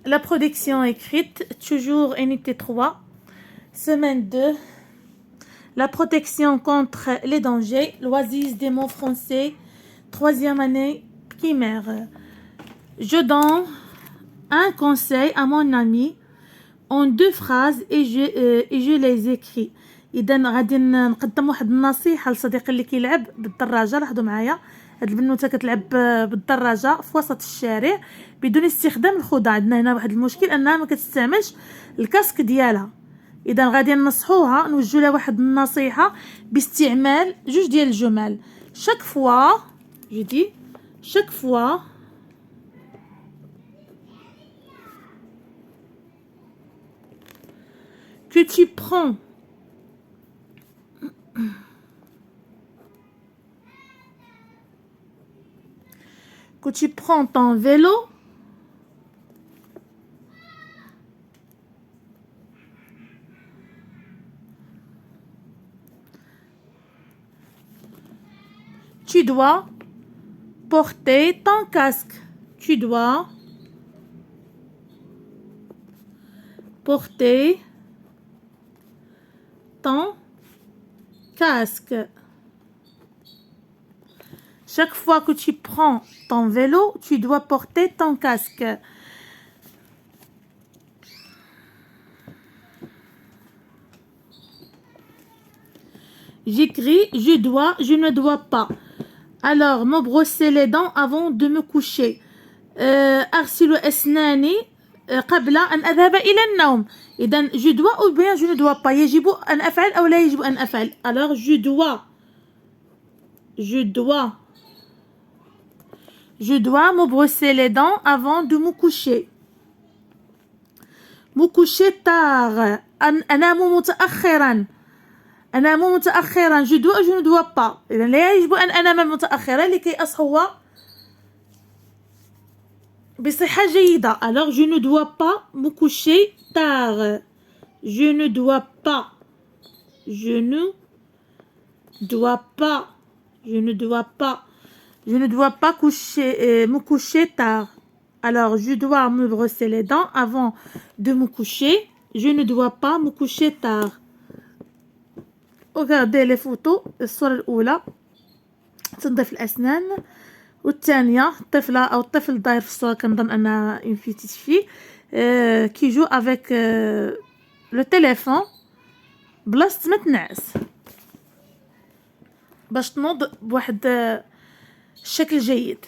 La protection écrite, toujours unité 3, semaine 2. La protection contre les dangers, l'oasis des mots français, 3e année primaire. Je donne un conseil à mon ami en 2 phrases et je les écris. اذا غادي نقدم واحد النصيحه لصديقي اللي كيلعب بالدراجه. لاحظوا معايا، هاد البنوته كتلعب بالدراجه في وسط الشارع بدون استخدام الخضع. عندنا هنا واحد المشكل انها ما كتستعملش الكاسك ديالها. اذا غادي ننصحوها، نوجه لها واحد النصيحه باستعمال 2 ديال الجمل. chaque fois je dis chaque fois que tu prends ton vélo, tu dois porter ton casque. Tu dois porter ton casque. Chaque fois que tu prends ton vélo, tu dois porter ton casque. J'écris je dois, je ne dois pas. Alors, me brosser les dents avant de me coucher. أغسل أسناني قبل أن أذهب إلى النوم. إذن je dois ou bien je ne dois pas. يجب أن أفعل أو لا يجب أن أفعل. Alors, je dois me brosser les dents avant de me coucher. Me coucher tard. أنام متأخرا. أنام متأخرا. je dois ou je ne dois pas. إذن لا يجب أن أنام متأخرا لكي أصحو بصحة جيدة. Alors je ne dois pas me coucher tard. Je ne dois pas. Je ne dois pas. Je ne dois pas. Je ne dois pas me coucher tard. Alors je dois me brosser les dents avant de me coucher. Je ne dois pas me coucher tard. Regardez les photos. الصورة الأولى تنظيف الأسنان، والثانية الطفلة أو الطفل داير في الصورة كنظن أنها une petite fille كي جو avec لو تيليفون بلاصة ما تنعس باش تنوض بواحد الشكل جيد.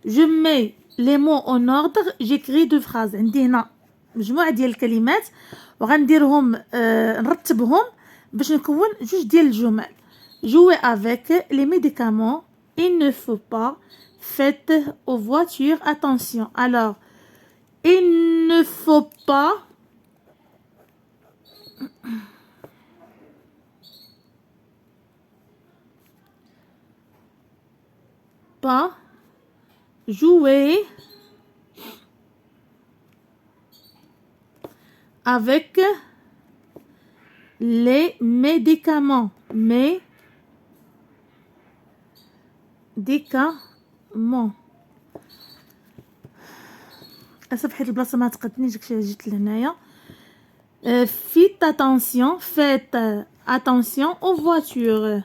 je mets les mots en ordre. j'écris 2 phrases. عندي هنا مجموعة ديال الكلمات وغنديرهم نرتبهم باش نكون 2 ديال الجمل. jouer avec les médicaments. il ne faut pas. faites aux voitures attention. Alors il ne faut pas jouer avec les médicaments. اسف حيت البلاصه ما تقدنيش داكشي جيت لهنايا. faites attention aux voitures.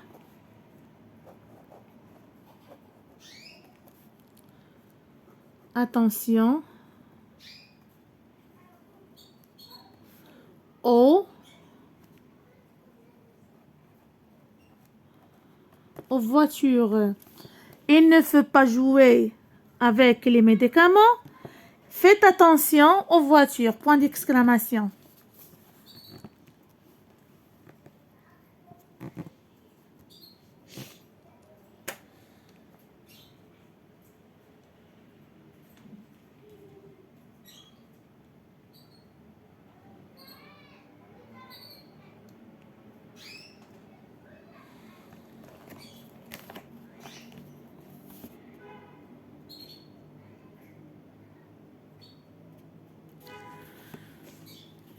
attention aux voitures. il ne faut pas jouer avec les médicaments. faites attention aux voitures. Point d'exclamation.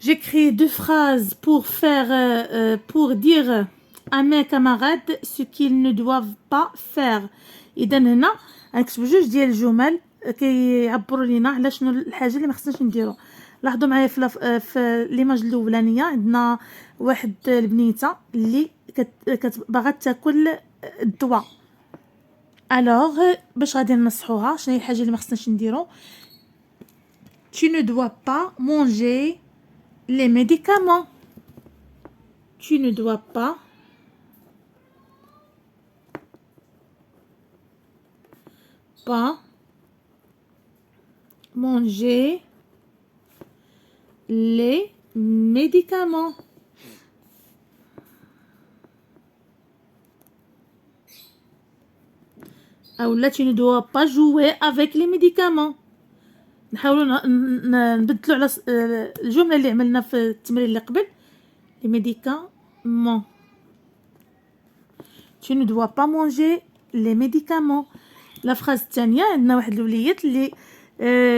J'écris 2 phrases pour dire à mes camarades ce qu'ils ne doivent pas faire. إذا هنا غنكتب 2 ديال الجمل كيعبروا لينا على شنو الحاجه اللي ما خصناش نديرو. لاحظوا معايا في ليماج الاولانيه عندنا واحد البنيته اللي باغا تاكل الدواء. الوغ باش غادي ننصحوها شنو هي الحاجه اللي ما خصناش نديرو. Tu ne dois pas manger les médicaments. Tu ne dois pas manger les médicaments. ou là tu ne dois pas jouer avec les médicaments. نحاولوا نبدلوا على الجمله اللي عملنا في التمرين اللي قبل. les médicaments. tu ne dois pas manger les médicaments. لا فراز الثانيه عندنا واحد الوليد اللي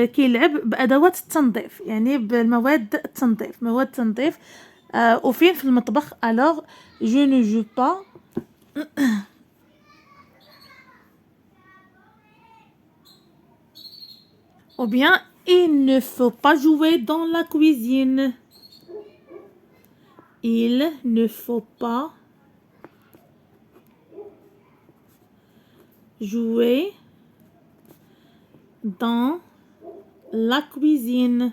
كيلعب بادوات التنظيف، يعني بالمواد التنظيف، مواد التنظيف وفين في المطبخ. alors je ne joue pas ou bien il ne faut pas jouer dans la cuisine. il ne faut pas jouer dans la cuisine.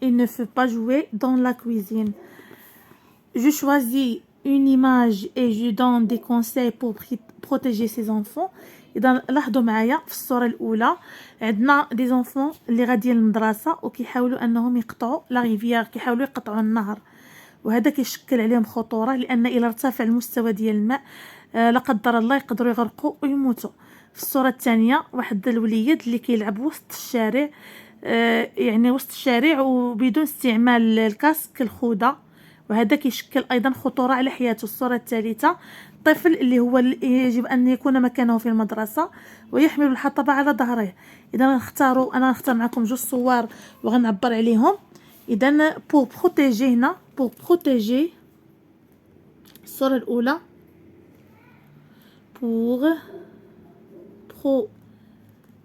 il ne faut pas jouer dans la cuisine. je choisis une image et je donne des conseils pour protéger ses enfants. اذا لاحظوا معايا في الصوره الاولى عندنا دي زونفون اللي غاديين للمدرسه وكيحاولوا انهم يقطعوا لا ريفيير، كيحاولوا يقطعوا النهر، وهذا كيشكل عليهم خطوره لان الى ارتفع المستوى ديال الماء لا قدر الله يقدروا يغرقوا ويموتوا. في الصوره الثانيه واحد الوليد اللي كيلعب وسط الشارع، يعني وسط الشارع وبدون استعمال الكاسك الخوذه، وهذا كيشكل ايضا خطوره على حياته. الصوره الثالثه طفل اللي هو يجب ان يكون مكانه في المدرسه ويحمل الحطب على ظهره. اذا انا نختار معكم جوج صور وغنعبر عليهم. اذا بور بروتيجي، هنا بور بروتيجي الصوره الاولى بور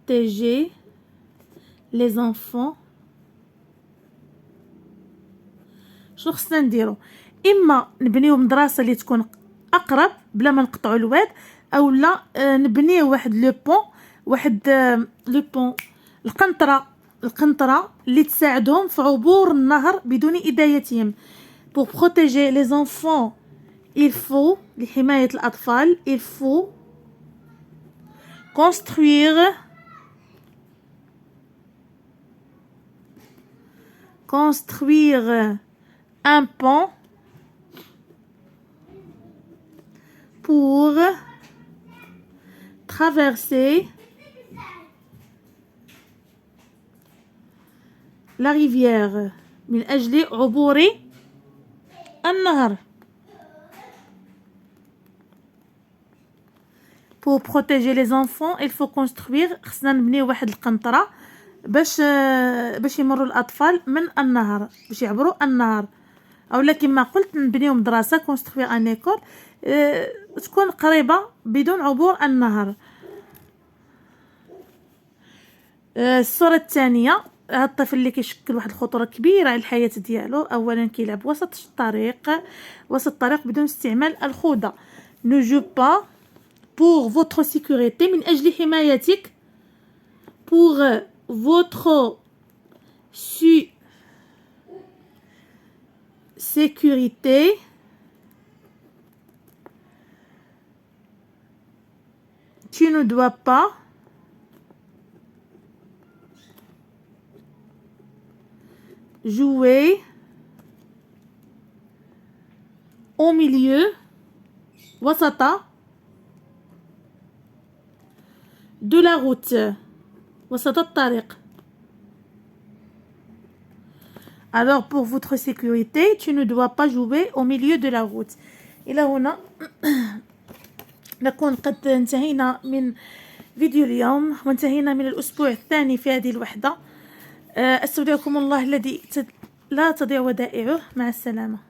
بروتيجي لي زانفون. شنو خصنا نديرو؟ اما نبنيو مدرسه اللي تكون اقرب بلا ما نقطعوا الواد، او لا نبنيو واحد لو بون، واحد لو بون القنطره اللي تساعدهم في عبور النهر بدون اذايتهم. pour protéger les enfants il faut لحمايه الاطفال il faut construire un pont pour traverser la rivière من أجل عبور النهر. pour protéger les enfants il faut construire، خصنا نبنيو واحد القنطرة باش يمروا الأطفال من النهر، باش يعبروا النهر. أو لكن ما قلت نبنيو مدرسة construire un école تكون قريبة بدون عبور النهر. الصورة الثانية هذا الطفل اللي كيشكل واحد الخطورة كبيرة على الحياة ديالو. أولا كيلعب وسط الطريق بدون استعمال الخوذة. ne joue pas pour votre sécurité من أجل حمايتك، pour votre sécurité tu ne dois pas jouer au milieu وسط de la route، وسط الطريق. alors pour votre sécurité tu ne dois pas jouer au milieu de la route. إلى هنا نكون قد انتهينا من فيديو اليوم وانتهينا من الأسبوع الثاني في هذه الوحدة. استودعكم الله الذي لا تضيع ودائعه. مع السلامة.